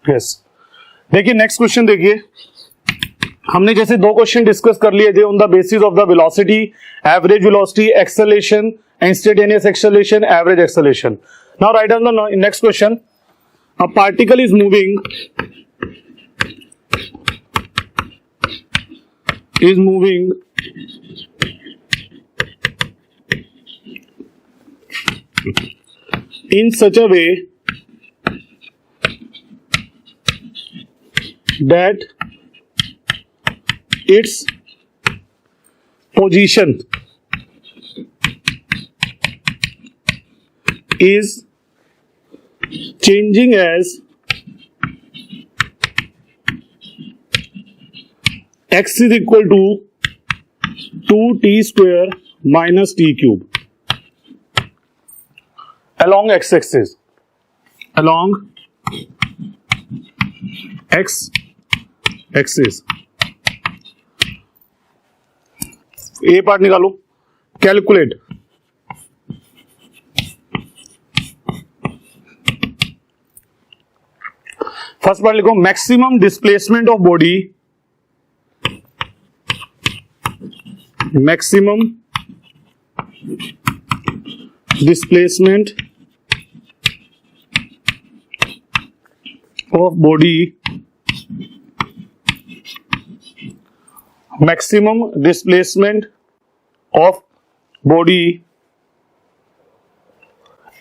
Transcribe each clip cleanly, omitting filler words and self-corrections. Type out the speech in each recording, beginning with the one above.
Yes. देखिए next question देखिए, हमने जैसे दो क्वेश्चन डिस्कस कर लिए थे on the basis of the velocity, average velocity, acceleration, instantaneous acceleration, average acceleration. Now write down the next question. A particle is moving in such a way that its position is changing as x is equal to 2t square minus t cube along x-axis, along x-axis। A part निकालो, calculate first part लिखो, maximum displacement of body, maximum displacement of body, maximum displacement of body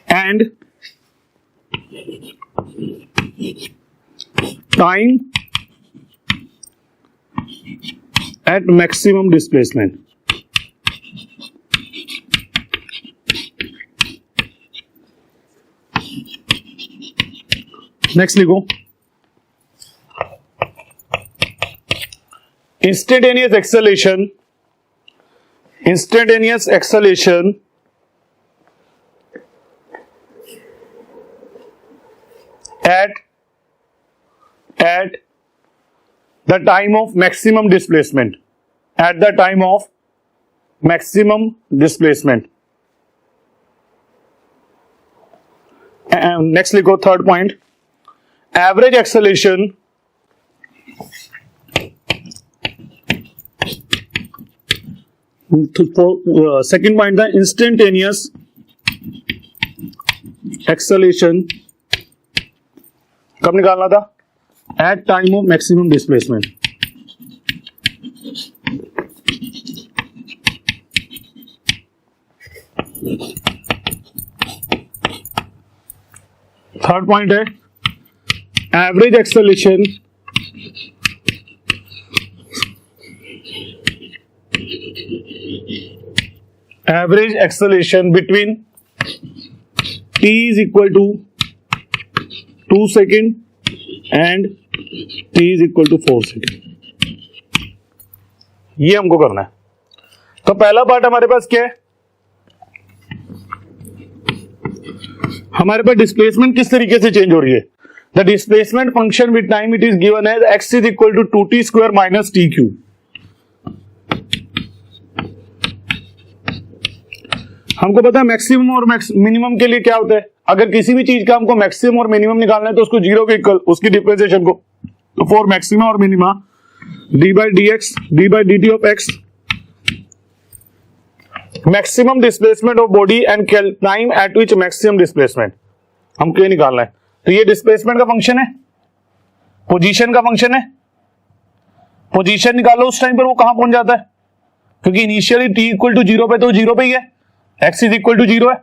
and time at maximum displacement। Next लिखो, instantaneous acceleration, instantaneous acceleration at the time of maximum displacement, at the time of maximum displacement। Next लिखो third point, average acceleration second point था instantaneous acceleration कब निकालना था, at time of maximum displacement. Third point है average acceleration between t is equal to 2 second and t is equal to 4 second. ये हमको करना है। तो पहला पार्ट हमारे पास क्या है, हमारे पास डिस्प्लेसमेंट किस तरीके से चेंज हो रही है। The displacement function with time it is given as x is equal to 2t square minus t cube. हमको पता है मैक्सिमम और मिनिमम के लिए क्या होता है, अगर किसी भी चीज का हमको मैक्सिमम और मिनिमम निकालना है तो उसको जीरो के इक्वल उसकी डिफरेंशिएशन को, तो फॉर मैक्सिमम और minima D by D x D by d t of x, maximum displacement of body and time eight which maximum displacement हमको ये निकालना है। तो ये डिस्प्लेसमेंट का फंक्शन है, पोजीशन का फंक्शन है। पोजीशन निकालो उस टाइम पर वो कहां पहुंच जाता है, क्योंकि इनिशियली t इक्वल टू 0 पे तो 0 पे ही है, x इज इक्वल टू 0 है।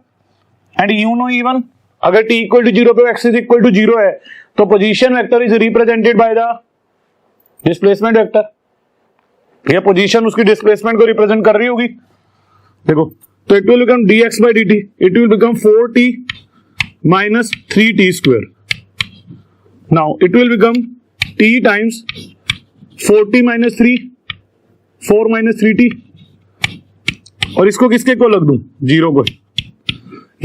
एंड यू नो इवन अगर t इक्वल टू 0 पे x इज इक्वल टू 0 है तो position vector is represented by the displacement vector. ये पोजीशन उसकी डिस्प्लेसमेंट को रिप्रेजेंट कर रही होगी। देखो तो it will become dx by dt, it will become 4t minus 3t square. Now it will become t times 4t minus 3, 4 minus 3t, और इसको किसके को लग दूं, 0 को।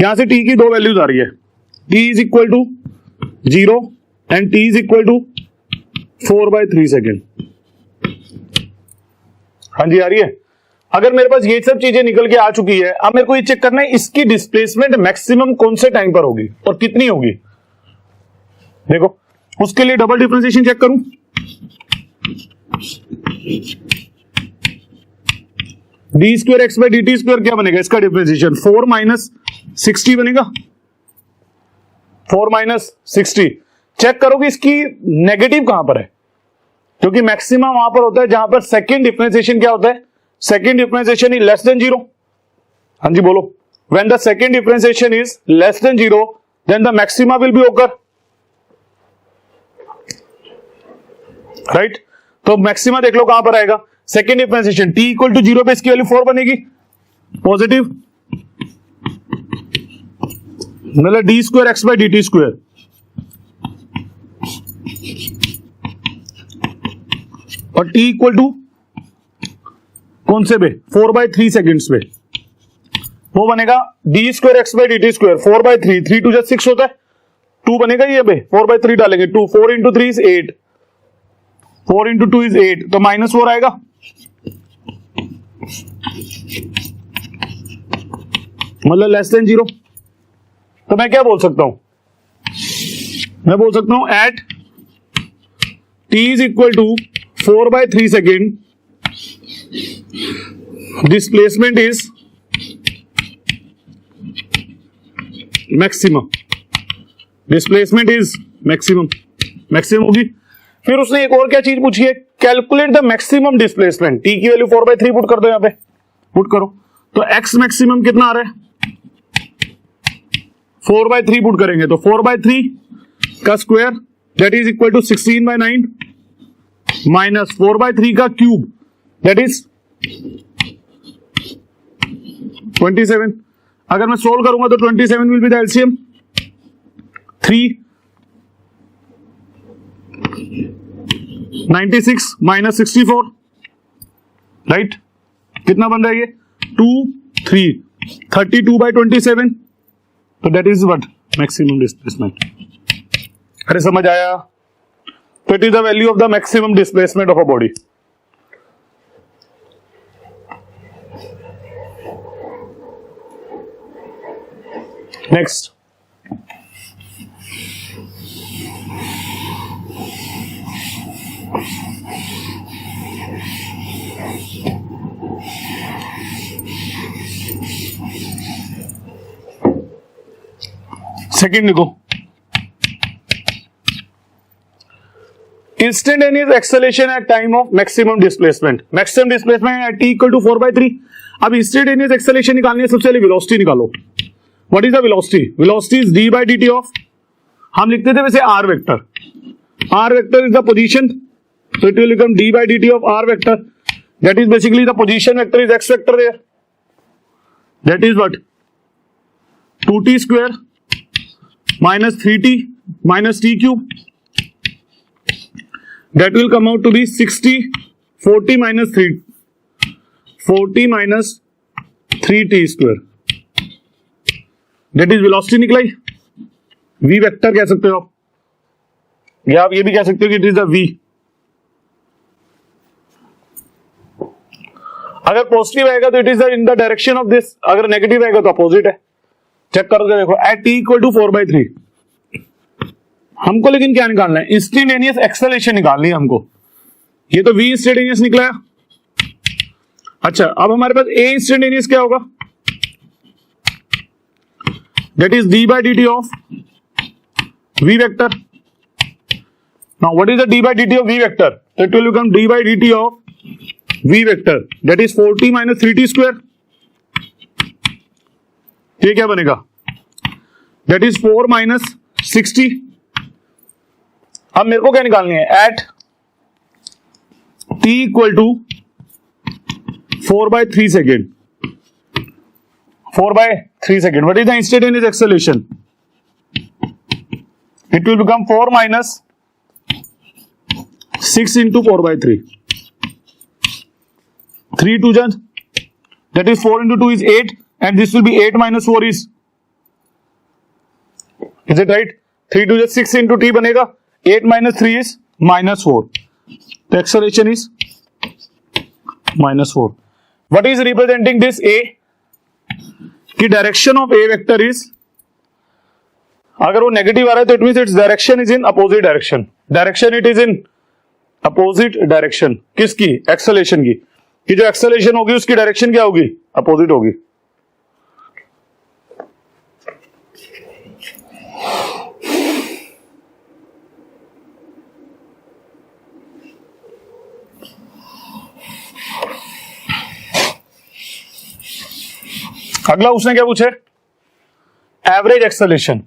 यहां से t की दो वैल्यूज आ रही है, t is equal to 0 and t is equal to 4/3 second. हाँ जी आ रही है। अगर मेरे पास ये सब चीजें निकल के आ चुकी है, अब मेरे को ये चेक करना है इसकी डिस्प्लेसमेंट मैक्सिमम कौन से टाइम पर होगी और कितनी होगी। देखो उसके लिए डबल डिफरेंशिएशन चेक करूं, D square x by d t square क्या बनेगा इसका डिफरेंशिएशन, 4 माइनस 60 बनेगा, 4 माइनस 60। चेक करो कि इसकी नेगेटिव कहां पर है, क्योंकि मैक्सिमम वहां पर होता है जहां पर सेकंड डिफरेंशिएशन क्या होता है, second differentiation is less than 0। हाँ जी बोलो, when the second differentiation is less than 0 then the maxima will be occur, right. तो मैक्सिमा देख लो कहां पर आएगा, second differentiation t equal to 0 पे इसकी वैल्यू 4 बनेगी, पॉजिटिव, मतलब d square x by d t square, और t इक्वल टू कौन से पे, 4/3 सेकेंड्स पे, वो बनेगा d square x by d t square, 4/3, 3 to 6 होता है, 2 बनेगा ये पे, 4/3 डालेंगे, 2, 4 इंटू 3 इज 8, 4 इंटू 2 इज 8, तो -4 आएगा, मतलब लेस देन 0। तो मैं क्या बोल सकता हूं, मैं बोल सकता हूं at t is equal to 4/3 second displacement is maximum, displacement is maximum, maximum होगी। फिर उसने एक और क्या चीज पूछी है, calculate the maximum displacement, t की वैल्यू 4/3 पुट कर दो, यहां पे पुट करो, तो x मैक्सिमम कितना आ रहा है, 4/3 पुट करेंगे तो 4/3 का square that is equal to 16/9 minus 4/3 का क्यूब दैट इज 27। अगर मैं सोल्व करूंगा तो 27 will be the LCM, 3 96 minus 64, right, कितना बन रहा है ये 2 3 32/27, तो that is what maximum displacement. अरे समझ आया, तो it is the value of the maximum displacement of a body. Next, second लिखो, instantaneous acceleration at time of maximum displacement, maximum displacement at t equal to 4/3। अब instantaneous acceleration निकालनी है, सबसे पहले वेलोसिटी निकालो, what is the velocity, velocity is d by dt of, हम लिखते थे वैसे r vector, r vector is the position, so it will become d by dt of r vector, that is basically the position vector is x vector there, that is what 2t square minus 3t minus t cube, that will come out to be 60, 40 minus 3, 40 minus 3t square, that is velocity निकलाई, v vector कह सकते हो आप, या आप ये भी कह सकते हो कि इट इज द v। अगर पॉजिटिव आएगा तो it is in the direction of this, अगर नेगेटिव आएगा तो अपोजिट है। चेक करोगे देखो, एट t इक्वल टू 4/3, हमको लेकिन क्या निकालना है, इंस्टेंटेनियस एक्सेलरेशन निकालनी है हमको, ये तो v इंस्टेंटेनियस निकला है। अच्छा, अब हमारे पास a इंस्टेंटेनियस क्या होगा, that is d by dt of v vector. Now what is the d by dt of v vector, तो it will become d by dt of v vector that is 40 minus 3t square, ये क्या बनेगा, that is 4 minus 60। अब मेरे को क्या निकालनी है, at t equal to 4/3 second, 4/3 second, what is the instantaneous acceleration, it will become 4 minus 6 into 4/3, 3 2 जा, that is 4 into 2 is 8 and this will be 8 minus 4 is it right, 3 2 जा 6 into t बनेगा, 8 minus 3 is -4, the acceleration is -4। what is representing this a, की direction of a vector is अगर वो negative आ रहा है तो it means its direction is in opposite direction, direction it is in opposite direction. किसकी? Acceleration की। कि जो एक्सेलेरेशन होगी उसकी डायरेक्शन क्या होगी? अपोजिट होगी। अगला उसने क्या पूछे? Average acceleration.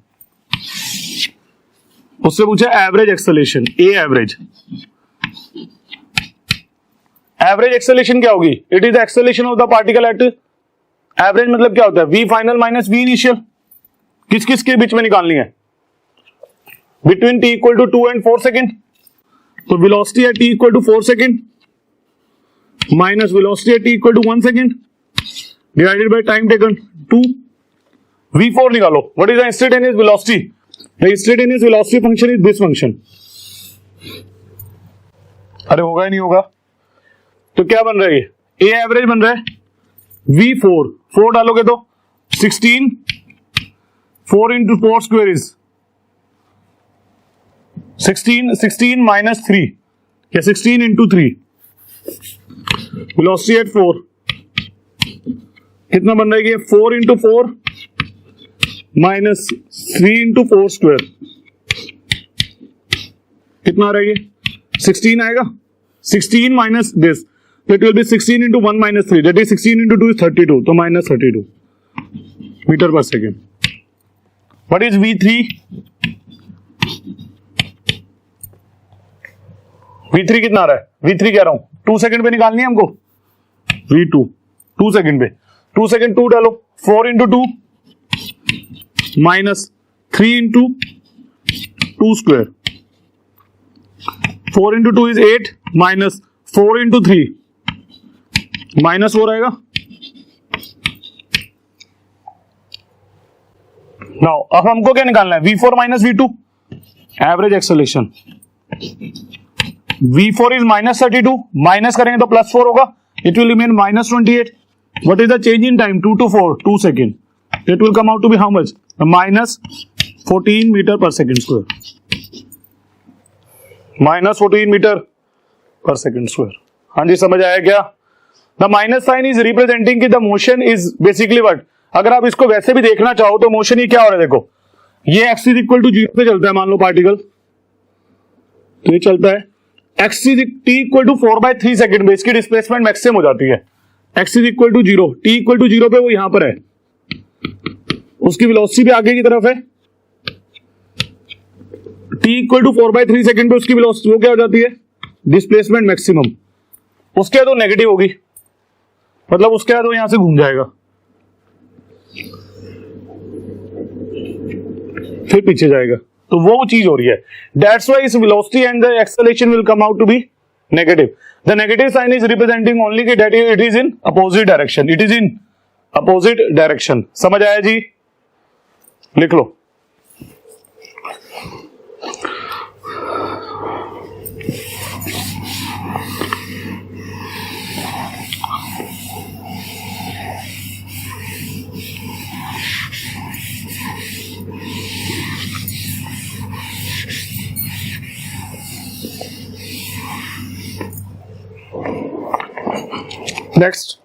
उससे पूछा average acceleration, a average. Average acceleration क्या होगी? It is the acceleration of the particle at average. मतलब क्या होता है? V final minus v initial. किस किस के बीच में निकालनी है? Between t equal to 2 and 4 second. तो velocity at t equal to 4 second minus velocity at t equal to 1 second divided by time taken 2। V4 निकालो। What is the instantaneous velocity? The instantaneous velocity function is this function. अरे होगा ही नहीं होगा तो क्या बन रहा है? ए एवरेज बन रहा है V4। 4 डालोगे तो 16, 4 into 4 square is 16, 16 minus 3 या 16 into 3। वेलोसिटी एट 4 कितना बन रहा है? 4 into 4 माइनस 3 into 4 स्क्वायर कितना आ रहा है? ये 16 आएगा। 16 minus this, it will be 16 into 1 minus 3, that is 16 into 2 is 32, तो minus 32 metre per second. What is V3? V3 कितना आ रहा है? V3 कह रहा हूं 2 सेकेंड पे निकालनी है हमको। V2 2 सेकेंड पे, 2 सेकेंड 2 डालो। 4 into 2 माइनस 3 into 2 स्क्वायर। 4 into 2 is 8 minus 4 into 3 minus 4 आएगा। नाउ अब हमको क्या निकालना है? V4 minus V2 average acceleration. V4 is minus 32, minus करेंगे तो प्लस 4 होगा, it will remain minus 28। What is the change in time? 2 to 4, 2 second. It will come out to be how much? Minus 14 metre per second square. Minus 14 metre per second square. हाँ जी, समझ आया क्या? The minus sign is representing कि the motion is basically what. अगर आप इसको वैसे भी देखना चाहो तो मोशन ये क्या हो रहा है? देखो ये एक्स इज इक्वल टू 0 पे चलता है, मान लो पार्टिकल, तो ये चलता है x is t equal to 4/3 second में, इसकी डिस्प्लेसमेंट मैक्सिमम हो जाती है। X is equal to 0, t equal to 0 पे वो यहां पर है, उसकी वेलोसिटी भी आगे की तरफ है। टी इक्वल टू 4/3 सेकेंड पे उसकी वेलोसिटी वो क्या हो जाती है? Displacement maximum. उसके बाद वो नेगेटिव होगी, मतलब उसके बाद वो यहां से घूम जाएगा, फिर पीछे जाएगा, तो वो चीज हो रही है। दैट्स व्हाई इस velocity and the acceleration will come out to be negative. The negative sign is representing only कि that it is in opposite direction, it is in opposite direction. समझ आया जी? लिख लो। Next,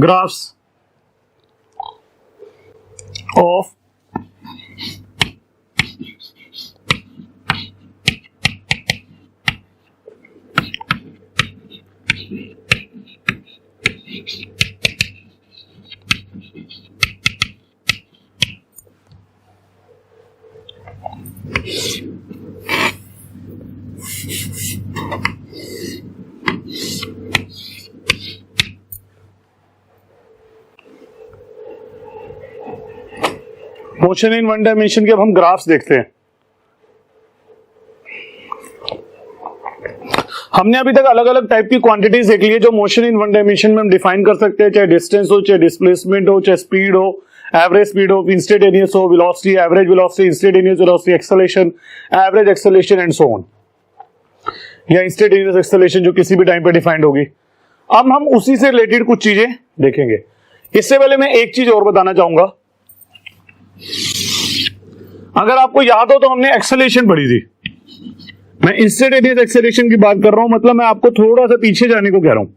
graphs of motion in one dimension के अब हम graphs देखते हैं। हमने अभी तक अलग अलग टाइप की क्वांटिटीज देख ली है जो मोशन इन वन डायमेंशन में हम डिफाइन कर सकते हैं, चाहे डिस्टेंस हो, चाहे डिस्प्लेसमेंट हो, चाहे स्पीड हो, एवरेज स्पीड हो, इंस्टेंटेनियस हो, velocity, average velocity, instantaneous velocity, acceleration, average acceleration and so on, या इंस्टेंटेनियस एक्सेलरेशन जो किसी भी टाइम पे डिफाइंड होगी। अब हम उसी से रिलेटेड कुछ चीजें देखेंगे। इससे पहले मैं एक चीज और बताना चाहूंगा। अगर आपको याद हो तो हमने एक्सेलरेशन पढ़ी थी। मैं इंस्टेंटेनियस एक्सेलरेशन की बात कर रहा हूं, मतलब मैं आपको थोड़ा सा पीछे जाने को कह रहा हूं,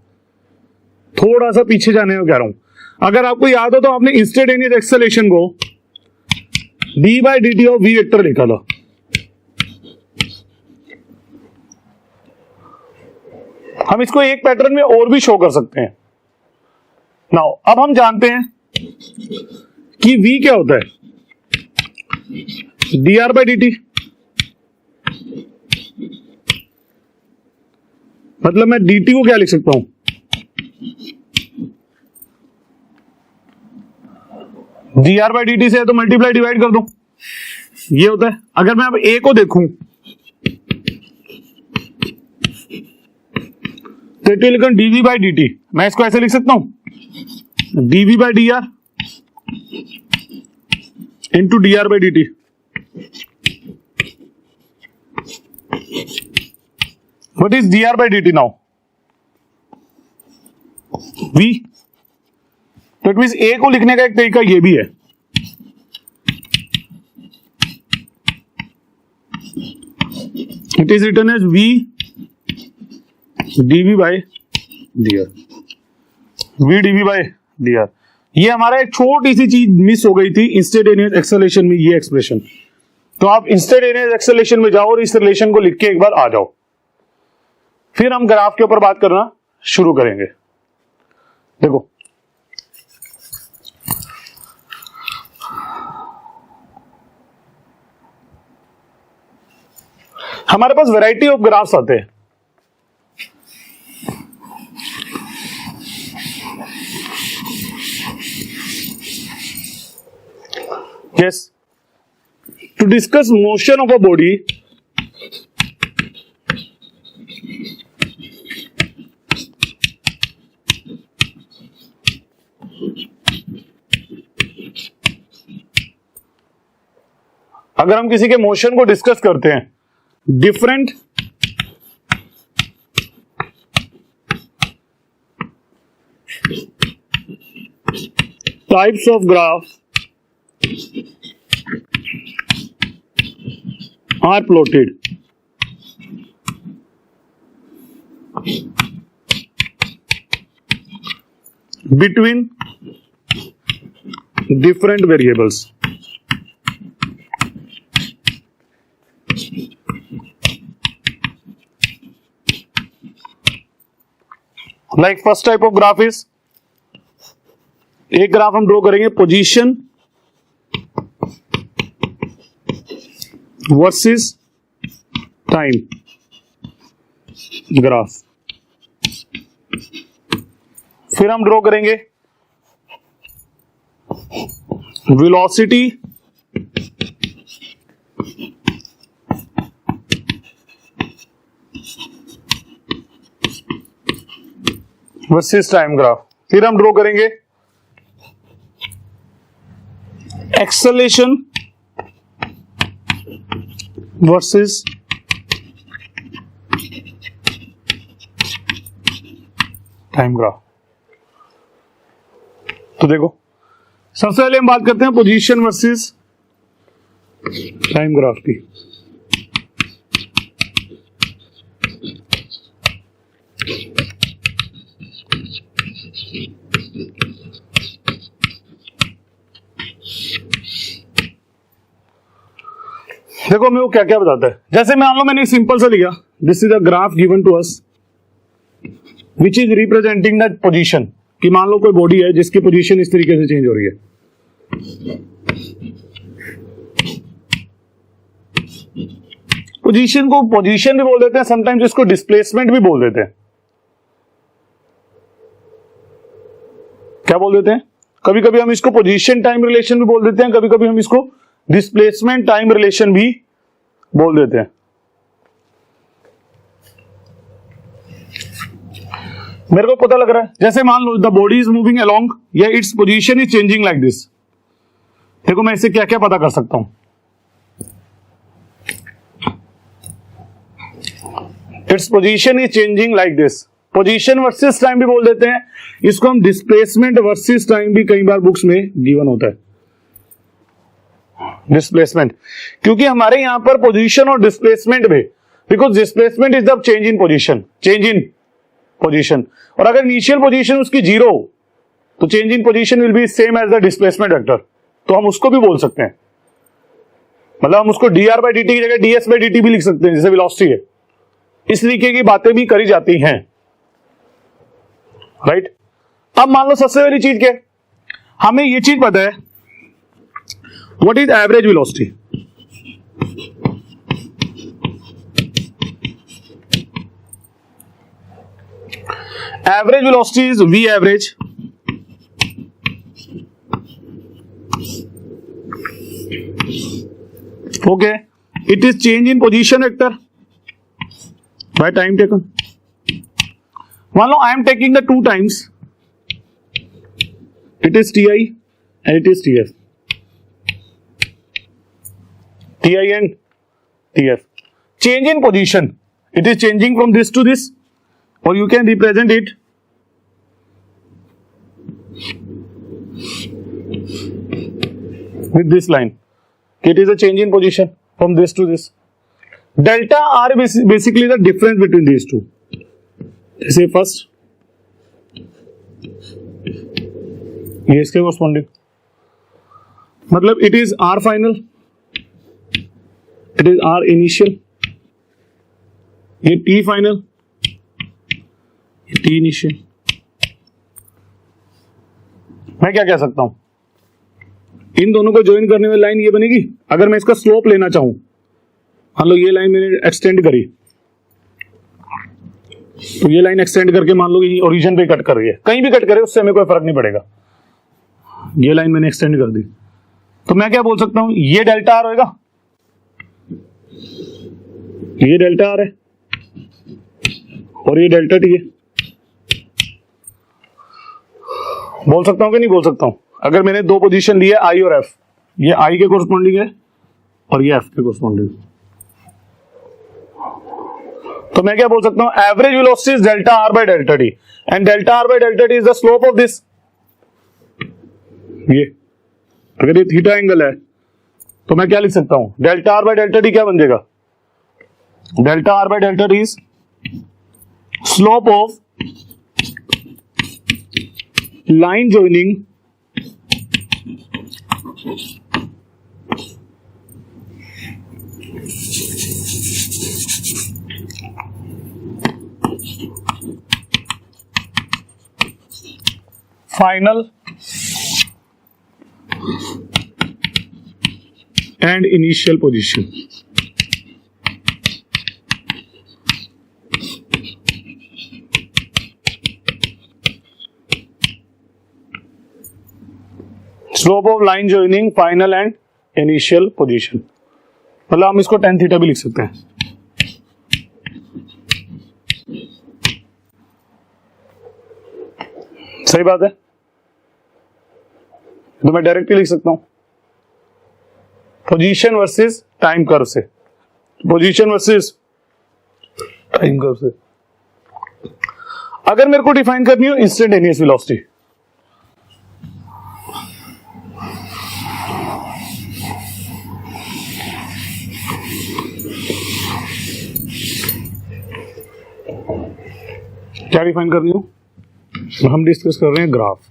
थोड़ा सा पीछे जाने को कह रहा हूं। अगर आपको याद हो तो आपने इंस्टेंटेनियस एक्सेलरेशन को d/dt ऑफ v वेक्टर लिखा था। हम इसको एक पैटर्न में और भी शो कर सकते हैं। नाउ अब हम जानते हैं कि v क्या होता है, dr/dt, मतलब मैं dt को क्या लिख सकता हूं, dr/dt से है तो मल्टीप्लाई डिवाइड कर दो, ये होता है। अगर मैं अब a को देखूं तो इट विल बिकम dv/dt। मैं इसको ऐसे लिख सकता हूं dv/dr into dr/dt। What is dr/dt now? v। तो इट मींस a को लिखने का एक तरीका ये भी है। It is written as v dv/dr, v dv/dr। ये हमारा एक छोटी सी चीज मिस हो गई थी इंस्टेंटेनियस एक्सेलरेशन में, ये एक्सप्रेशन। तो आप इंस्टेंटेनियस एक्सेलरेशन में जाओ और इस रिलेशन को लिख के एक बार आ जाओ, फिर हम ग्राफ के ऊपर बात करना शुरू करेंगे। देखो हमारे पास वैरायटी ऑफ ग्राफ्स आते हैं। Yes, to discuss motion of a body, अगर हम किसी के मोशन को डिस्कस करते हैं, different types of graph are plotted between different variables. Like first type of graph is, एक ग्राफ हम ड्रॉ करेंगे पोजीशन वर्सेस टाइम ग्राफ। फिर हम ड्रॉ करेंगे वेलोसिटी वर्सेस टाइम ग्राफ। फिर हम ड्रॉ करेंगे एक्सेलरेशन वर्सेस टाइम ग्राफ। तो देखो सबसे पहले हम बात करते हैं पोजीशन वर्सेस टाइम ग्राफ की। देखो मैं वो क्या क्या बताता है। जैसे मान लो मैंने एक सिंपल सा लिया, this is a graph given to us which is representing the position, कि मान लो कोई बॉडी है जिसकी पोजीशन इस तरीके से चेंज हो रही है। पोजीशन को पोजीशन भी बोल देते हैं, समटाइम्स इसको डिस्प्लेसमेंट भी बोल देते हैं। क्या बोल देते हैं? कभी कभी हम इसको पोजीशन टाइम रिलेशन भी बोल देते हैं, कभी कभी हम इसको डिस्प्लेसमेंट टाइम रिलेशन भी बोल देते हैं। मेरे को पता लग रहा है, जैसे मान लो the body is moving along या its position is changing like this. देखो मैं इससे क्या क्या पता कर सकता हूं। Its position is changing like this. Position versus time भी बोल देते हैं, इसको हम डिस्प्लेसमेंट वर्सेस टाइम भी कई बार बुक्स में गिवन होता है। डिस्प्लेसमेंट, क्योंकि हमारे यहां पर पोजीशन और डिस्प्लेसमेंट में, because displacement is the change in position, change in position, और अगर इनिशियल पोजीशन उसकी जीरो तो change in position will be same as the displacement vector, तो हम उसको भी बोल सकते हैं। मतलब हम उसको dr बाई dt की जगह ds बाई dt भी लिख सकते हैं, जैसे वेलोसिटी है। इस तरीके की बातें भी करी जाती हैं, राइट। अब मान लो सबसे पहली चीज क्या है, हमें यह चीज पता है, what is average velocity. Average velocity is v average okay, it is change in position vector by time taken. मान लो I am taking the two times, it is ti and it is tf, ti and tf. Change in position, it is changing from this to this, or you can represent it with this line. It is a change in position from this to this. Delta R is basically the difference between these two. Say first, ये इसके corresponding, मतलब it is R final, it is R initial, ये T final, ये T initial. मैं क्या कह सकता हूं, इन दोनों को ज्वाइन करने वाली लाइन ये बनेगी। अगर मैं इसका स्लोप लेना चाहूं, मान लो ये लाइन मैंने एक्सटेंड करी, तो ये लाइन एक्सटेंड करके मान लो ये ओरिजिन पे कट कर रही है, कहीं भी कट करे उससे हमें कोई फर्क नहीं पड़ेगा। ये लाइन मैंने एक्सटेंड कर दी, तो मैं क्या बोल सकता हूं, ये डेल्टा आर होगा, ये डेल्टा आर है और ये डेल्टा टी है। बोल सकता हूं कि नहीं बोल सकता हूं? अगर मैंने दो पोजीशन ली है आई और एफ, ये आई के कोरस्पॉन्डिंग है और ये एफ के कोरस्पॉन्डिंग, तो मैं क्या बोल सकता हूं, average velocity is delta R by delta T, and delta R by delta T is the slope of this. ये अगर ये थीटा एंगल है तो मैं क्या लिख सकता हूं, delta R by delta T क्या बन जाएगा, delta R by delta T is slope of line joining final and initial position. Slope of line joining final and initial position. मतलब हम इसको tan थीटा भी लिख सकते हैं। सही बात है, तो मैं डायरेक्टली लिख सकता हूं पोजीशन वर्सेस टाइम कर्व से, पोजीशन वर्सेस टाइम कर्व से। अगर मेरे को डिफाइन करनी हो इंस्टेंटेनियस वेलोसिटी, क्या डिफाइन करनी हो, हम डिस्कस कर रहे हैं graph.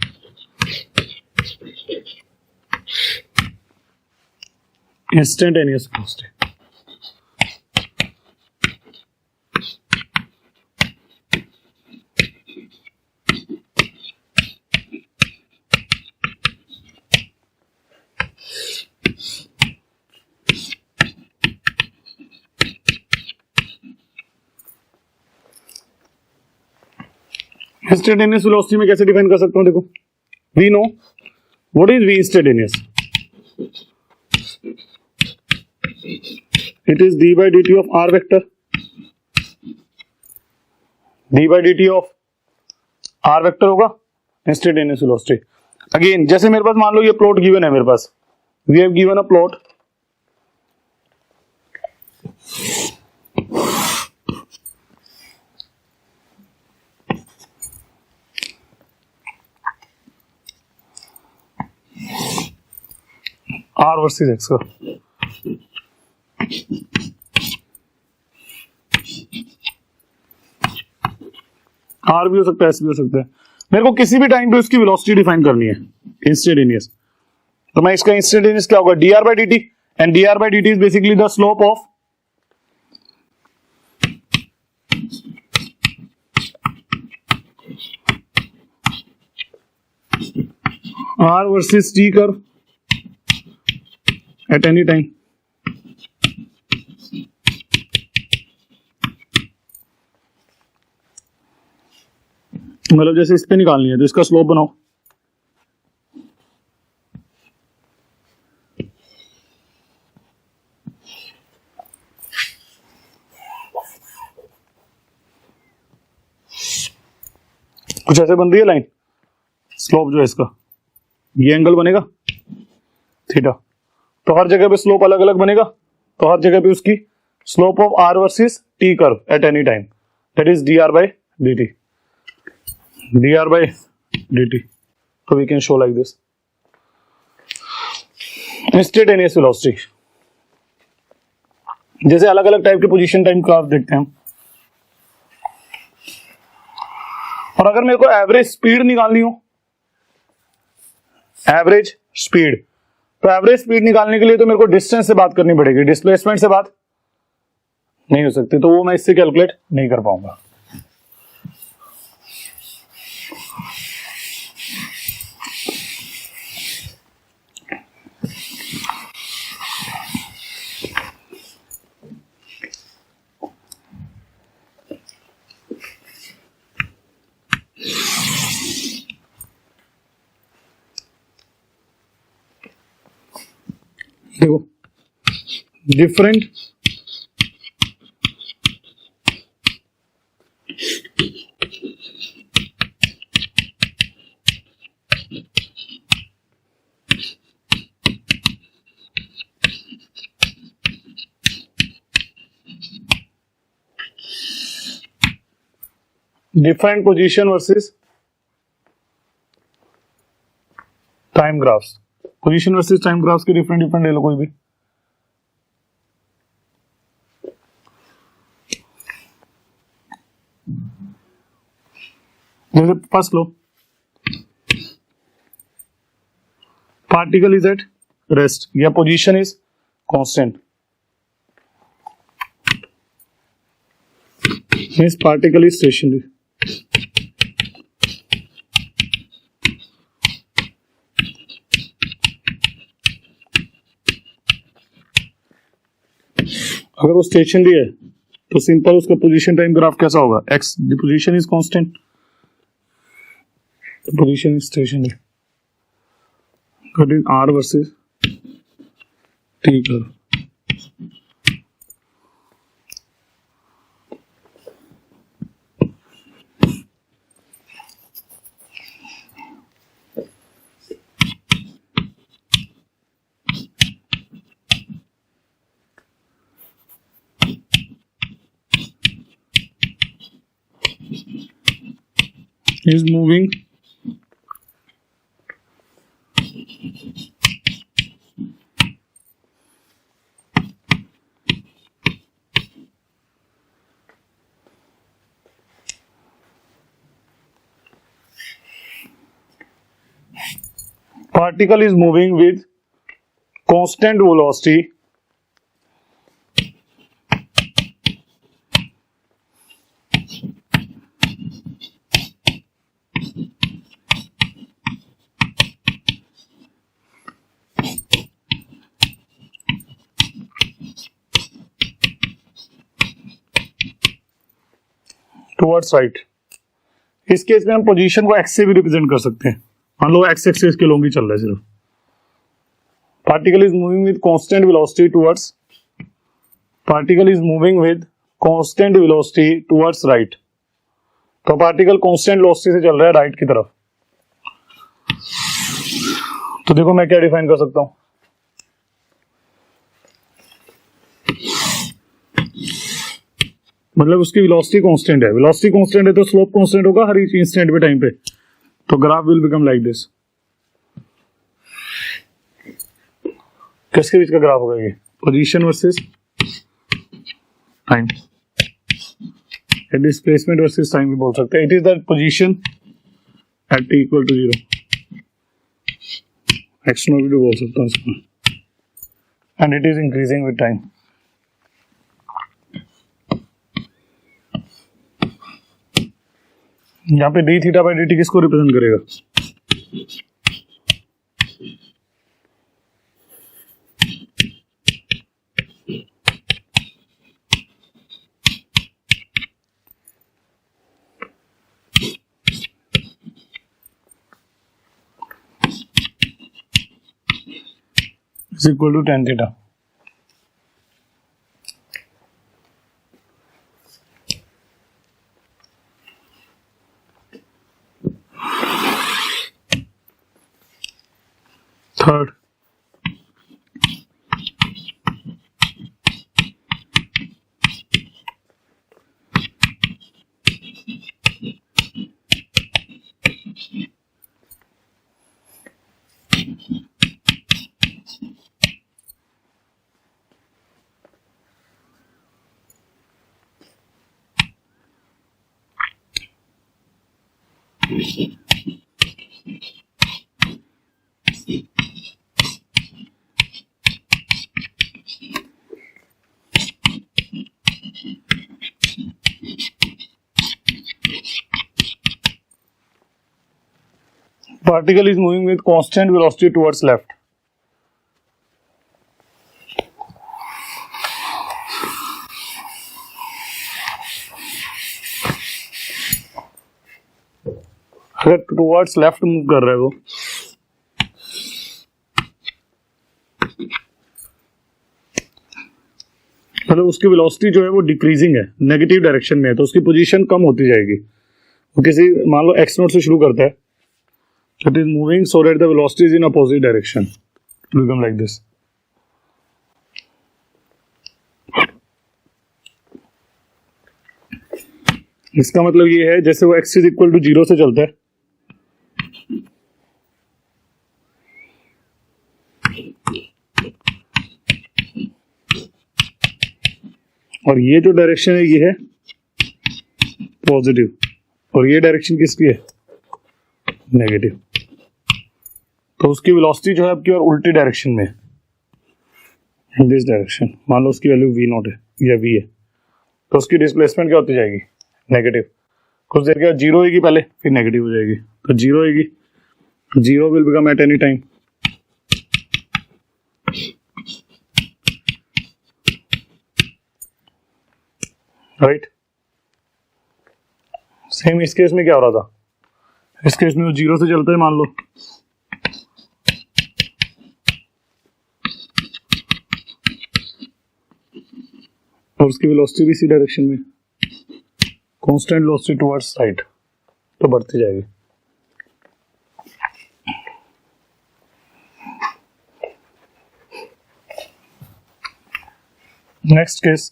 Instantaneous velocity, instantaneous velocity में कैसे डिफाइन कर सकता हूं, देखो we know what is v instantaneous, it is d by d t of r vector, d by d t of r vector होगा इंस्टेंटेनियस वेलोसिटी। अगेन जैसे मेरे पास मान लो ये प्लॉट गिवन है मेरे पास, we have given a plot, r versus x का, आर भी हो सकता है एस भी हो सकता है, मेरे को किसी भी टाइम पे उसकी वेलोसिटी डिफाइन करनी है इंस्टेंटेनियस, तो मैं इसका इंस्टेंटेनियस क्या होगा, D r by d T, and D r by d T is basically the slope of r versus t curve at any time. मतलब जैसे इस पे निकालनी है तो इसका स्लोप बनाओ, कुछ ऐसे बन रही है लाइन, स्लोप जो है इसका ये एंगल बनेगा थीटा, तो हर जगह पे स्लोप अलग अलग बनेगा, तो हर जगह पे उसकी slope of r versus t curve at any time that is d r by d t, d r by d t, तो we can show like this instantaneous velocity. जैसे अलग अलग टाइप के पोजीशन टाइम ग्राफ देखते हैं हम, और अगर मेरे को एवरेज स्पीड निकालनी हो, एवरेज स्पीड, तो एवरेज स्पीड निकालने के लिए तो मेरे को डिस्टेंस से बात करनी पड़ेगी, डिस्प्लेसमेंट से बात नहीं हो सकती, तो वो मैं इससे कैलकुलेट नहीं कर पाऊंगा। देखो different different position versus time graphs, position versus time graphs के डिफरेंट डिफरेंट ले लो कोई भी, जैसे फर्स्ट लो पार्टिकल इज एट रेस्ट या position is constant, means particle is stationary, अगर वो स्टेशनरी है तो सिंपल उसका पोजीशन टाइम ग्राफ कैसा होगा, x the position is constant, position is stationary, that is are versus t curve. is moving particle is moving with constant velocity towards right, इस case में हम पोजीशन को x से भी represent कर सकते हैं। मान लो एक्स एक्सिस के लॉन्ग ही चल रहा है सिर्फ। Particle is moving with constant velocity towards, particle is moving with constant velocity towards right. तो पार्टिकल कांस्टेंट वेलोसिटी से चल रहा है राइट की तरफ। तो देखो मैं क्या डिफाइन कर सकता हूं, मतलब उसकी वेलोसिटी कांस्टेंट है, वेलोसिटी कांस्टेंट है तो स्लोप कांस्टेंट होगा हर एक इंस्टेंट पे टाइम पे। तो graph will become like this. किसके बीच का ग्राफ होगा ये? Position versus time, displacement versus time भी बोल सकते हैं। It is the position at t equal to 0, x not भी बोल सकता हूँ इसमें, and it is increasing with time. यहाँ पे d theta by d t किसको रिप्रेजेंट करेगा? Is equal to tan theta. Third, particle is moving with constant velocity towards left. अगर टुवर्ड्स लेफ्ट मूव कर रहा है वो, मतलब उसकी वेलोसिटी जो है वो डिक्रीजिंग है, नेगेटिव डायरेक्शन में है, तो उसकी पोजीशन कम होती जाएगी। वो किसी मान लो एक्स नोट से शुरू करता है, it is moving so that the velocity is in opposite direction, it will become like this. इसका मतलब ये है जैसे वो x is equal to 0 से चलता है, और ये जो डायरेक्शन है ये है पॉजिटिव, और ये डायरेक्शन किसकी है? नेगेटिव। तो उसकी वेलोसिटी जो है आपकी और उल्टी डायरेक्शन में, इन दिस डायरेक्शन। मान लो उसकी वैल्यू v नॉट है या v है, तो उसकी डिस्प्लेसमेंट क्या होती जाएगी? नेगेटिव। कुछ देर के बाद जीरो होगी पहले, फिर नेगेटिव हो जाएगी। तो जीरो होगी, zero will become eight any time. Right. Same इस केस में क्या हो रहा था? इस केस में वो जीरो से चलता है मान लो, और उसकी वेलोसिटी भी इसी डायरेक्शन में, कांस्टेंट वेलोसिटी टुवर्ड्स राइट, तो बढ़ती जाएगी। Next case,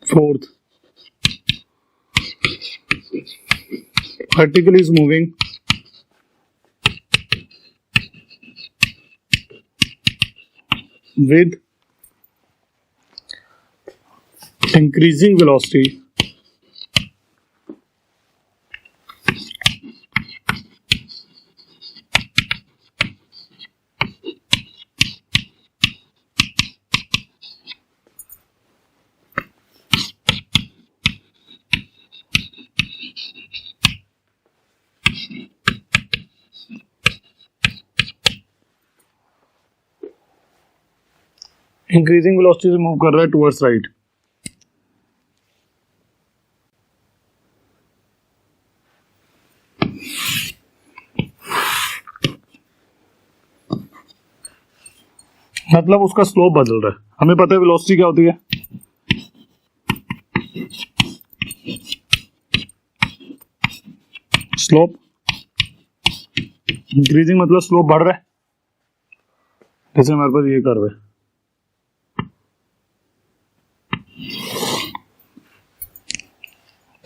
fourth, particle is moving with increasing velocity increasing velocity से मूव कर रहा है टुवर्ड्स राइट। मतलब उसका स्लोप बदल रहा है। हमें पता है वेलोसिटी क्या होती है, स्लोप। इंक्रीजिंग मतलब स्लोप बढ़ रहा है, जैसे हमारे पास ये कर्व है।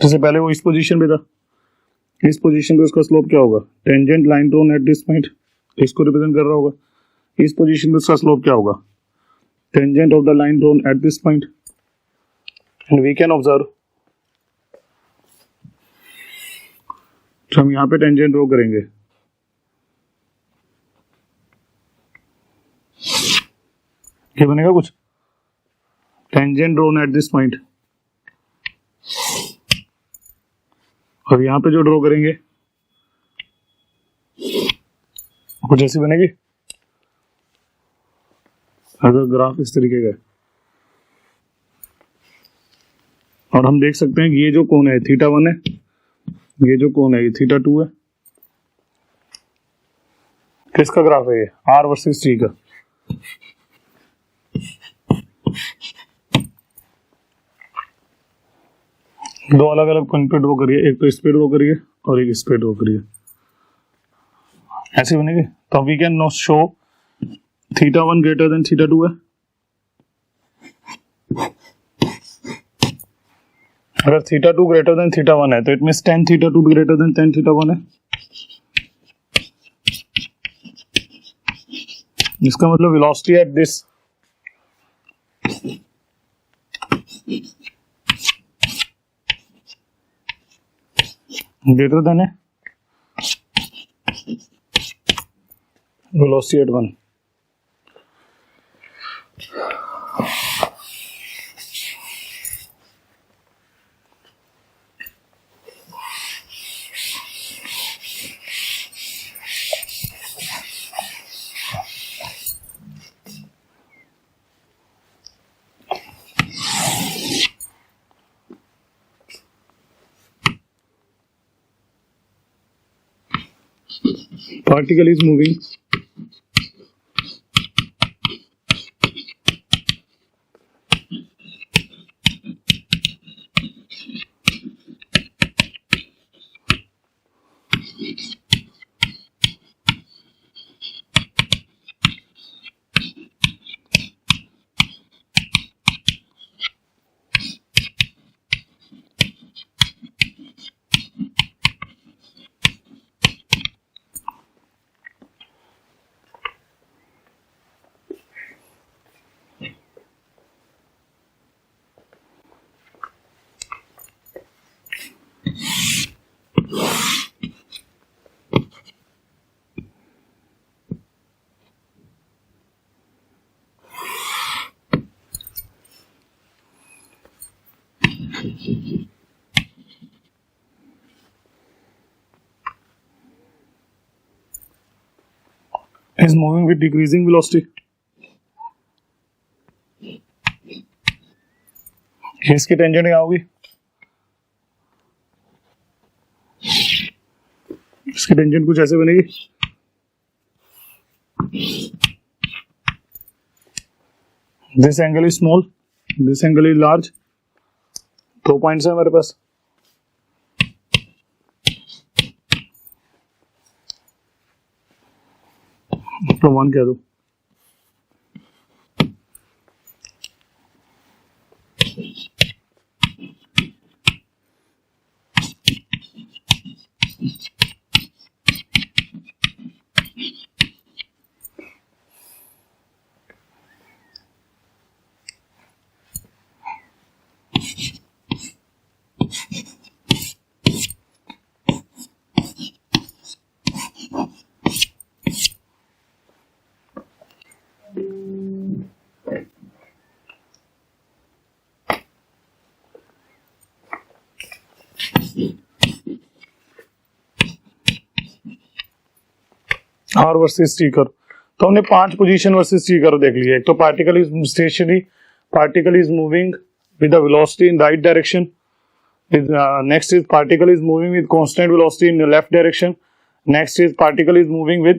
जैसे पहले वो इस पोजीशन पे था, इस पोजीशन पे उसका स्लोप क्या होगा, tangent line drawn at this point, इसको रिप्रेजेंट कर रहा होगा। इस पोजीशन पे उसका स्लोप क्या होगा, tangent of the line drawn at this point. And we can observe, तो हम यहाँ पे टेंजेंट ड्रॉ करेंगे, क्या बनेगा कुछ, tangent drawn at this point. और यहाँ पे जो ड्रॉ करेंगे कुछ ऐसी बनेगी। अगर ग्राफ इस तरीके का है और हम देख सकते हैं कि ये जो कोण है θ1 है, ये जो कोण है ये θ2 है। किसका ग्राफ है ये, R वर्सेस T का। दो अलग अलग पॉइंट पे ड्रॉ करिए, एक तो इस पे ड्रॉ करिए और एक इस पे ड्रॉ करिए, ऐसे बनेगी। तो we can know show θ1 greater than θ2 है। अगर θ2 ग्रेटर देन θ1 है तो इट मींस tan θ2 भी ग्रेटर देन tan θ1 है। इसका मतलब velocity at this greater than है velocity at 1। Particle is moving is moving with decreasing velocity। इसकी टेंजेंट क्या होगी, इसकी टेंजेंट कुछ ऐसे बनेगी। This angle is small, this angle is large. दो पॉइंट्स है हमारे पास, तो 1 कह दो। R वर्सेस T कर, तो हमने 5 पोजीशन वर्सेस टी कर्व देख लिया। एक तो particle is stationery, particle is moving with the velocity in right direction, next is particle is moving with constant velocity in the left direction, next is particle is moving with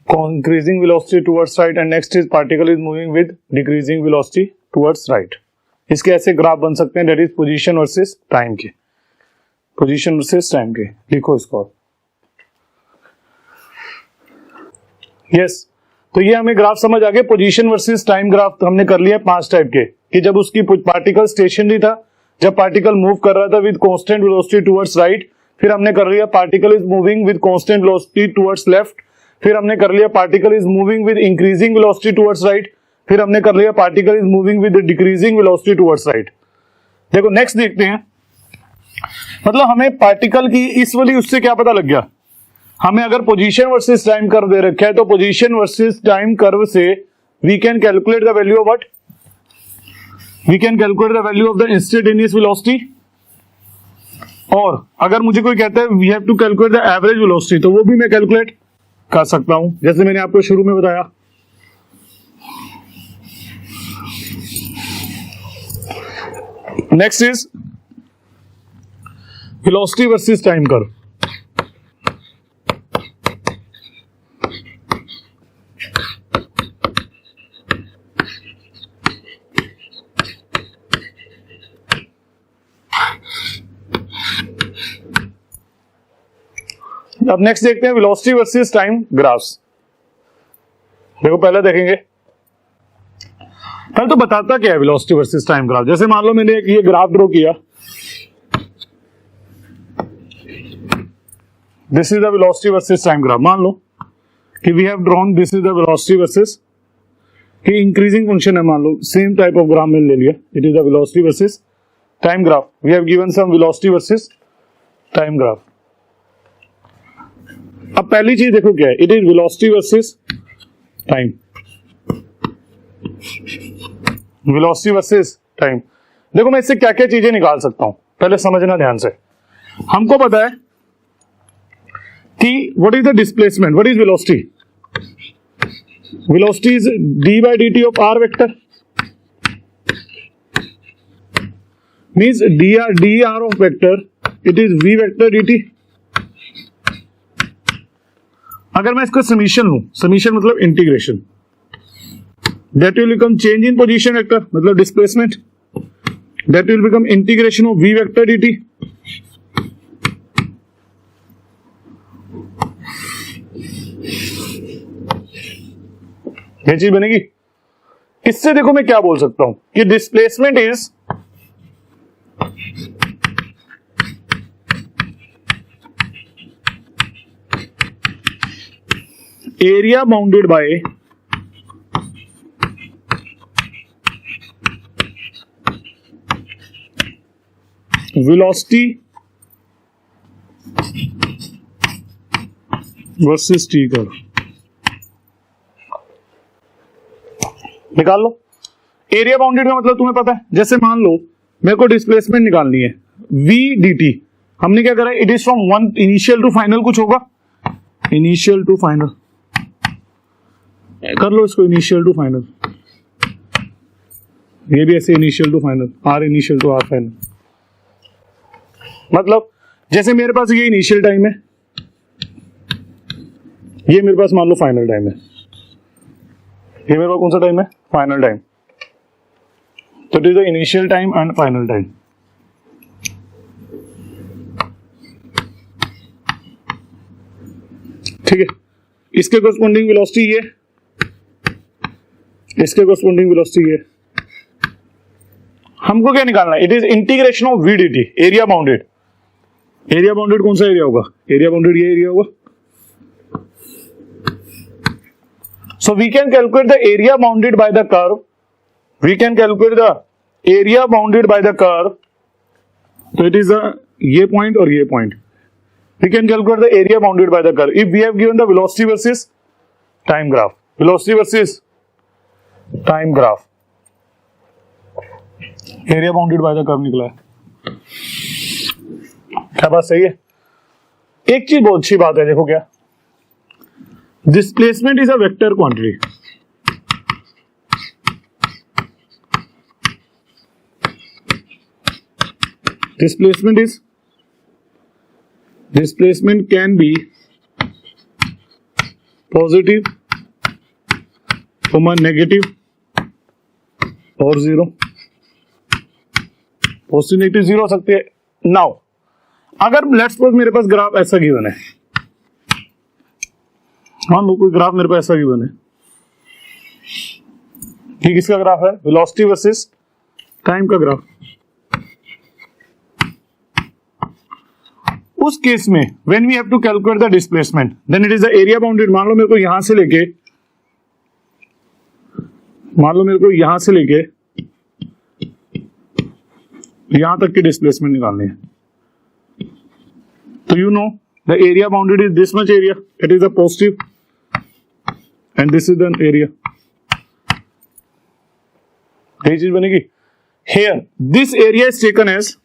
increasing velocity towards right, and next is particle is moving with decreasing velocity towards right। इसके ऐसे graph बन सकते हैं, that is position versus time के, position versus time के। लिखो इसको। Yes तो ये हमें ग्राफ समझ आ गए। पोजीशन वर्सेस टाइम ग्राफ हमने कर लिया 5 टाइप के, कि जब उसकी पार्टिकल स्टेशनरी था, जब पार्टिकल मूव कर रहा था with constant velocity towards right, फिर हमने कर लिया particle is moving with constant velocity towards left, फिर हमने कर लिया particle is moving with increasing velocity towards right, फिर हमने कर लिया particle is moving with decreasing velocity towards right. देखो नेक्स्ट देखते हैं, मतलब हमें पार्टिकल की इस वाली उससे क्या पता लग गया, हमें अगर पोजीशन वर्सेस टाइम कर्व दे रखा है तो पोजीशन वर्सेस टाइम कर्व से we can calculate the value of what, we can calculate the value of the instantaneous velocity. और अगर मुझे कोई कहता है we have to calculate the average velocity, तो वो भी मैं कैलकुलेट कर सकता हूं, जैसे मैंने आपको शुरू में बताया। Next is velocity versus time curve. अब नेक्स्ट देखते हैं वेलोसिटी वर्सेस टाइम ग्राफ्स। देखो पहले देखेंगे, पहले तो बताता क्या है वेलोसिटी वर्सेस टाइम ग्राफ। जैसे मान लो मैंने एक ये ग्राफ ड्रॉ किया, this is the velocity versus time graph. मान लो कि we have drawn this is the velocity versus, कि इंक्रीजिंग फंक्शन है, मान लो सेम टाइप ऑफ ग्राफ मैंने ले लिया, it is the velocity versus time graph. We have given some velocity versus time graph. अब पहली चीज देखो क्या है, it is velocity versus time, velocity versus time. देखो मैं इससे क्या क्या चीजें निकाल सकता हूं, पहले समझना ध्यान से। हमको पता है कि what is the displacement, what is velocity, velocity is d by d t of r vector, means d r of vector it is v vector d t. अगर मैं इसको समीशन लूं, समीशन मतलब integration, that will become change in position vector मतलब displacement, that will become integration of v vector d t. ये चीज बनेगी। इससे देखो मैं क्या बोल सकता हूं कि displacement is area bounded by velocity versus t curve। निकाल लो। एरिया बाउंडेड का मतलब तुम्हें पता है, जैसे मान लो मेरे को डिस्प्लेसमेंट निकालनी है v dt, हमने क्या करा, it is from one initial to final, कुछ होगा इनिशियल टू फाइनल, कर लो इसको इनिशियल टू फाइनल, ये भी ऐसे initial to final, r initial to r final. मतलब जैसे मेरे पास ये इनिशियल टाइम है, ये मेरे पास मान लो फाइनल टाइम है, ये मेरे पास कौन सा टाइम है, फाइनल टाइम। तो it is the initial time and final time. ठीक है, इसके कोरस्पोंडिंग वेलोसिटी ये, इसके कोरस्पोंडिंग वेलोसिटी ये। हमको क्या निकालना है, it is integration of v d t, area bounded. Area bounded कौन सा एरिया होगा, एरिया बाउंडेड ये एरिया होगा। So we can calculate the area bounded by the curve, we can calculate the area bounded by the curve. तो it is ये point और ये point, we can calculate the area bounded by the curve if we have given the velocity versus time graph, velocity versus time graph, area bounded by the curve निकला है। क्या बात सही है? एक चीज बहुत अच्छी बात है, देखो क्या, displacement is a vector quantity. Displacement can be positive, negative और जीरो। पॉजिटिव नेगेटिव जीरो हो सकती है। नाउ अगर लेट्स सपोज मेरे पास ग्राफ ऐसा गिवन है, मान लो कोई ग्राफ मेरे पास ऐसा गिवन है, ठीक, किसका ग्राफ है? वेलोसिटी वर्सेस टाइम का ग्राफ। उस केस में when we have to calculate the displacement then it is the area bounded. मान लो मेरे को यहां से लेके यहां तक की डिस्प्लेसमेंट निकालनी है, तो you know the area bounded is this much area, it is a positive and this is the area. यही चीज बनेगी here, this area is taken as,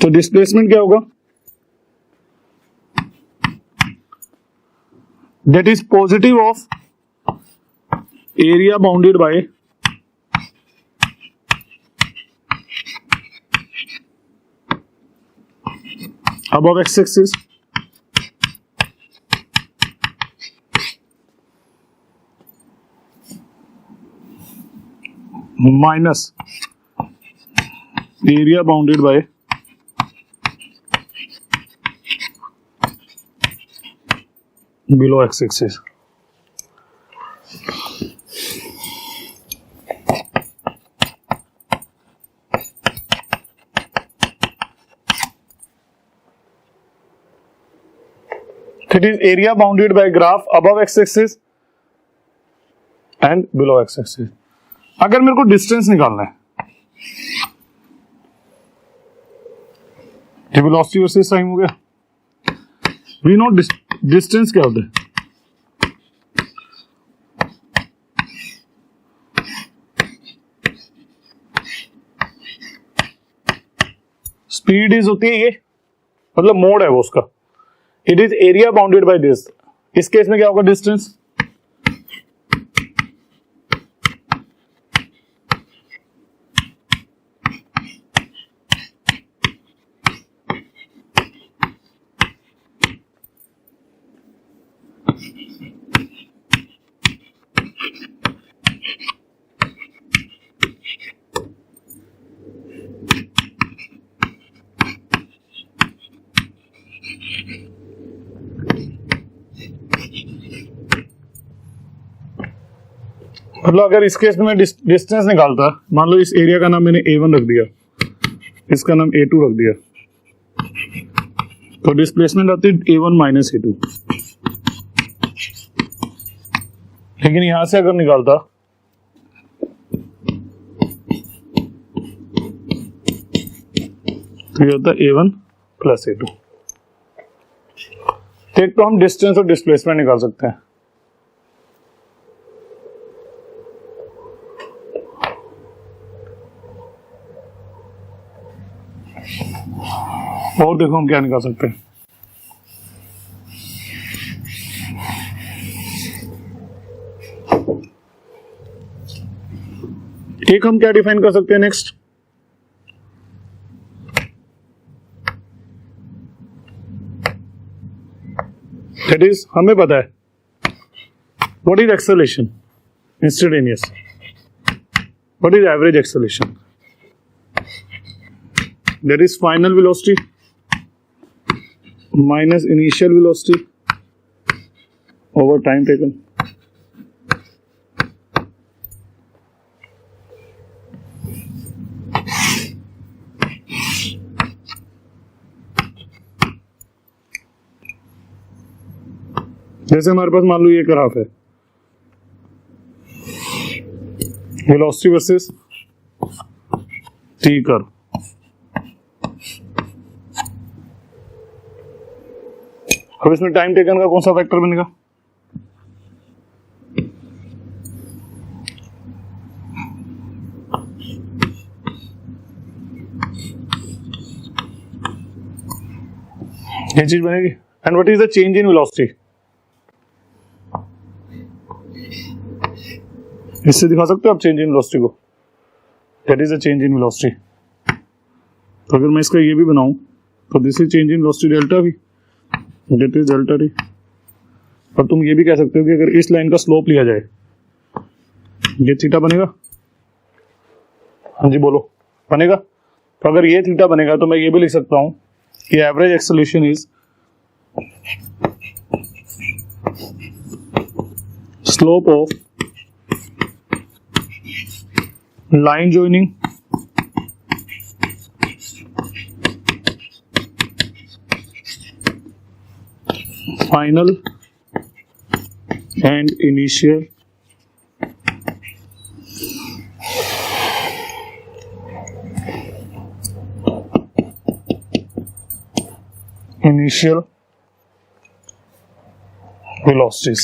तो डिस्प्लेसमेंट क्या होगा? That is positive of area bounded by above x-axis minus area bounded by below x-axis। It is area bounded by graph above x-axis and below x-axis। अगर मेरे को distance निकालना है, ये velocity versus time हो गया। वी नो डिस्टेंस क्या होता है? स्पीड इज होती है ये, मतलब मोड है वो उसका। It is area bounded by this. इस केस में क्या होगा? डिस्टेंस। मतलब अगर इस केस में मैं डिस्टेंस निकालता, मान लो इस एरिया का नाम मैंने A1 रख दिया, इसका नाम A2 रख दिया, तो डिस्प्लेसमेंट आती है A1 माइनस A2। लेकिन यहां से अगर निकालता तो ये होता है A1 प्लस A2। एक तो हम डिस्टेंस और डिस्प्लेसमेंट निकाल सकते हैं। और देखो हम क्या निकाल सकते हैं। एक हम क्या डिफाइन कर सकते हैं नेक्स्ट, दैट इज, हमें पता है what is acceleration instantaneous, what is average acceleration, that is final velocity minus initial velocity over time taken। जैसे हमारे पास मान लो ये ग्राफ है, वेलोसिटी वर्सेस टी कर्व। अब इसमें टाइम टेकन का कौन सा फैक्टर बनेगा? ये चीज बनेगी। And what is the change in velocity, इससे दिखा सकते हो आप चेंज इन वेलोसिटी को, that is the change in velocity. तो अगर मैं इसका ये भी बनाऊं तो this is change in velocity delta we, that is delta T. और तुम ये भी कह सकते हो कि अगर इस लाइन का स्लोप लिया जाए, ये थीटा बनेगा। हाँ जी बोलो, बनेगा। तो अगर ये थीटा बनेगा तो मैं ये भी लिख सकता हूं कि average acceleration is slope of line joining final and initial velocities।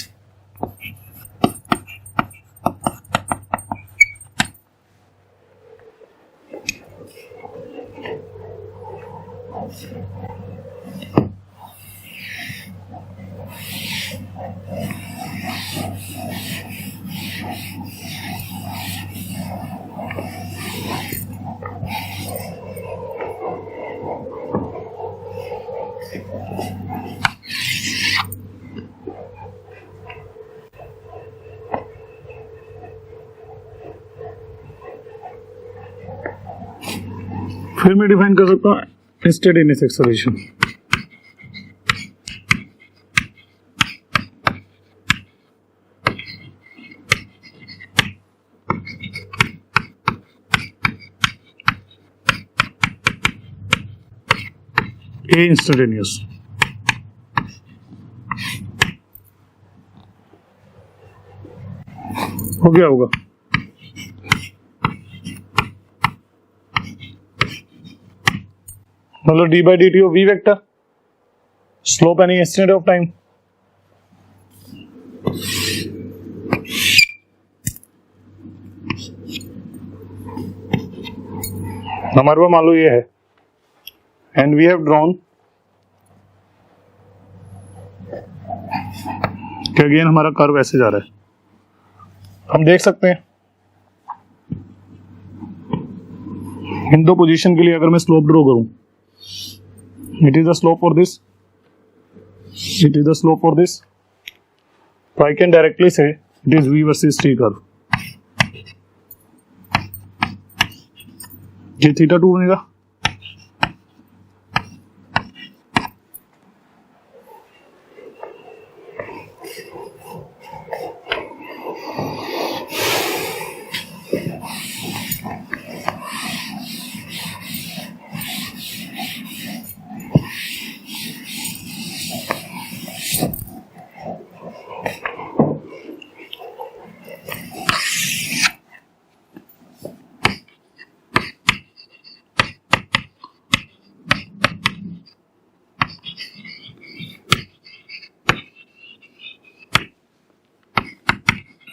फिर मैं डिफाइन कर सकता हूं इंस्टेंटेनियस एक्सेलरेशन। ए इंस्टेंटेनियस हो गया होगा। मतलब d by d t of v vector slope any instant of time. हमारे पास मान लो ये है एंड वी हैव ड्रॉन कि अगेन हमारा कर्व ऐसे जा रहा है। हम देख सकते हैं इन दो पोजीशन के लिए अगर मैं स्लोप ड्रॉ करूं, it is the slope for this, it is the slope for this, so I can directly say it is V versus T curve। ये थीटा 2 बनेगा।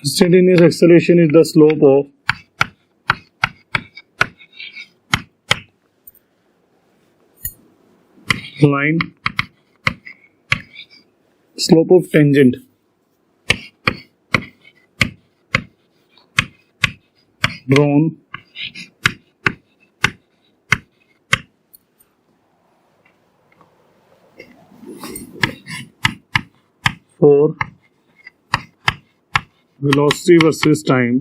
Instantaneous acceleration is the slope of line, slope of tangent drawn for velocity versus time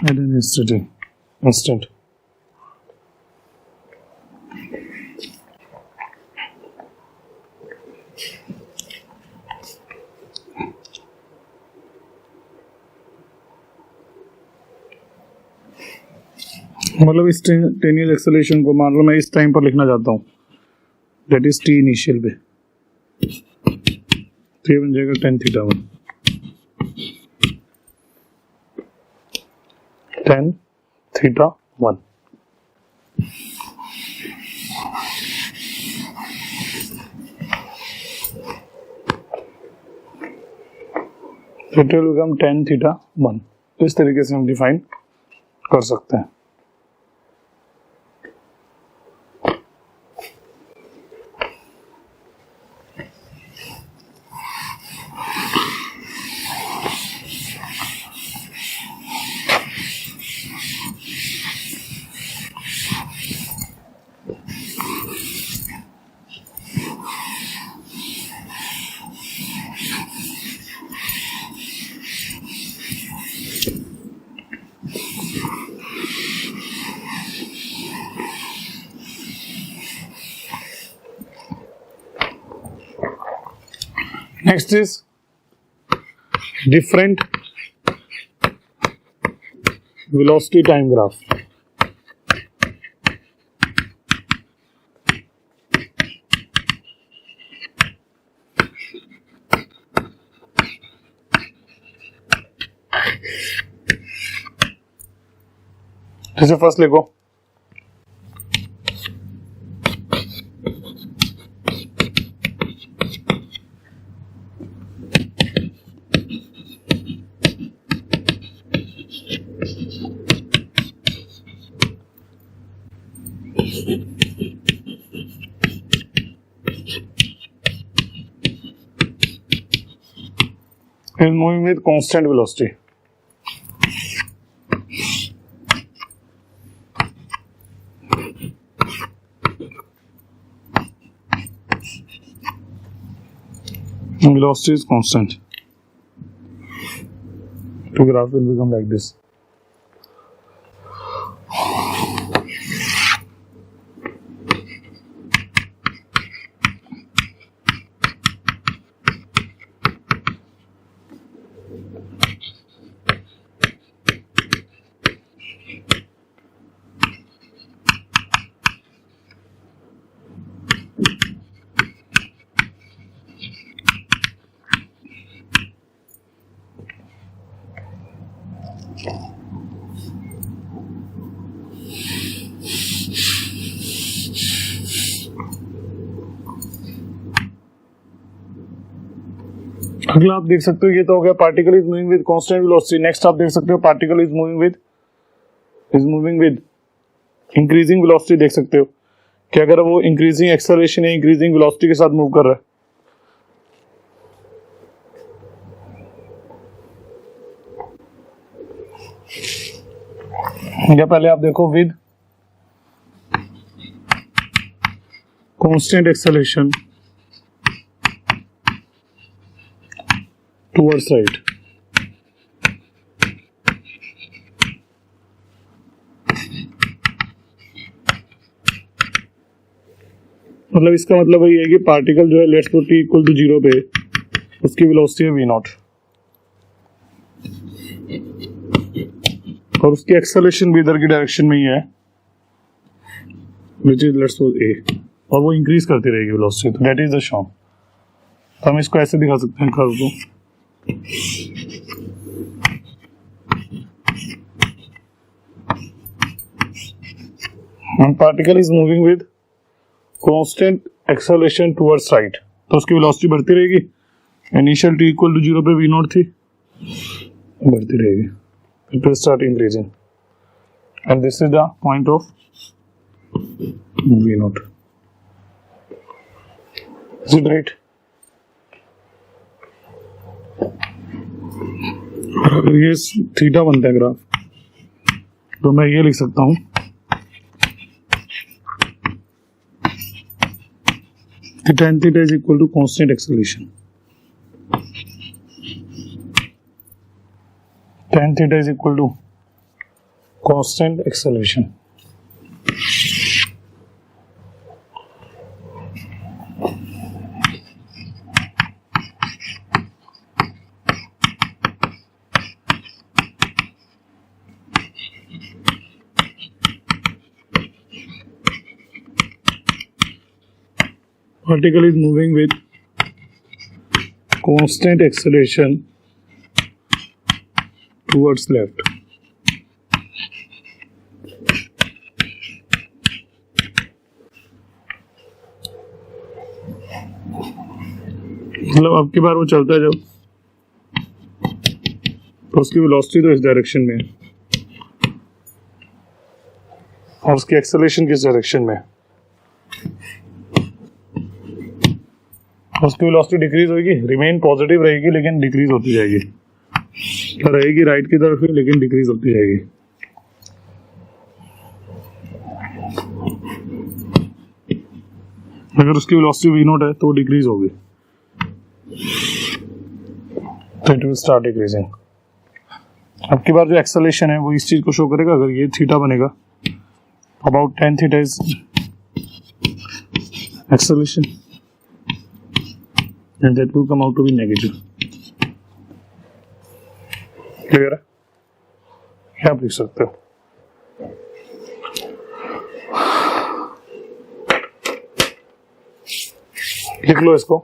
at an instant। मतलब instantaneous acceleration को मान लो मैं इस time पर लिखना चाहता हूँ, दैट इज टी इनिशियल पे, तो ये बन जाएगा tan theta 1, tan theta 1। It will become tan theta 1। इस तरीके से हम डिफाइन कर सकते हैं। Next is different velocity time graph. जैसे फर्स्ट लिखो is moving with constant velocity. Velocity is constant. The graph will become like this. अगला आप देख सकते हो ये तो हो गया particle is moving with constant velocity. Next आप देख सकते हो particle is moving with increasing velocity. देख सकते हो कि अगर वो इंक्रीजिंग एक्सेलरेशन या इंक्रीजिंग वेलोसिटी के साथ मूव कर रहा है। या पहले आप देखो with constant acceleration towards right, मतलब इसका मतलब ये है कि पार्टिकल जो है let's put t equal to 0 पे उसकी वेलोसिटी है v नॉट और उसकी एक्सेलरेशन भी इधर की डायरेक्शन में ही है which is let's suppose a और वो इंक्रीज करती रहेगी वेलोसिटी। तो दैट इज द शॉन। तो हम इसको ऐसे दिखा सकते हैं कर्व को particle is moving with constant acceleration towards right तो उसकी वेलोसिटी बढ़ती रहेगी। इनिशियल t इक्वल टू 0 पे v नॉट थी बढ़ती रहेगी it will start increasing and this is the point of v not. Is it right? अगर ये थीटा बनता है ग्राफ तो मैं ये लिख सकता हूं कि tan theta is equal to constant acceleration. tan theta is equal to constant acceleration. Particle is moving with constant acceleration towards left. मतलब अब की बार वो चलता है जब तो उसकी वेलोसिटी तो इस डायरेक्शन में है और उसकी एक्सेलरेशन किस डायरेक्शन में है। उसकी वेलोसिटी डिक्रीज होगी, रिमेन पॉजिटिव रहेगी लेकिन डिक्रीज होती जाएगी, तो रहेगी राइट की तरफ ही लेकिन डिक्रीज होती जाएगी। अगर उसकी वेलोसिटी v नॉट है तो डिक्रीज होगी, तो इट विल स्टार्ट डिक्रीजिंग। अब की बार जो एक्सेलरेशन है वो इस चीज को शो करेगा। अगर ये थीटा बनेगा, about tan theta is acceleration and that will come out to be negative. Clear है? क्या आप लिख सकते हो? लिख लो इसको।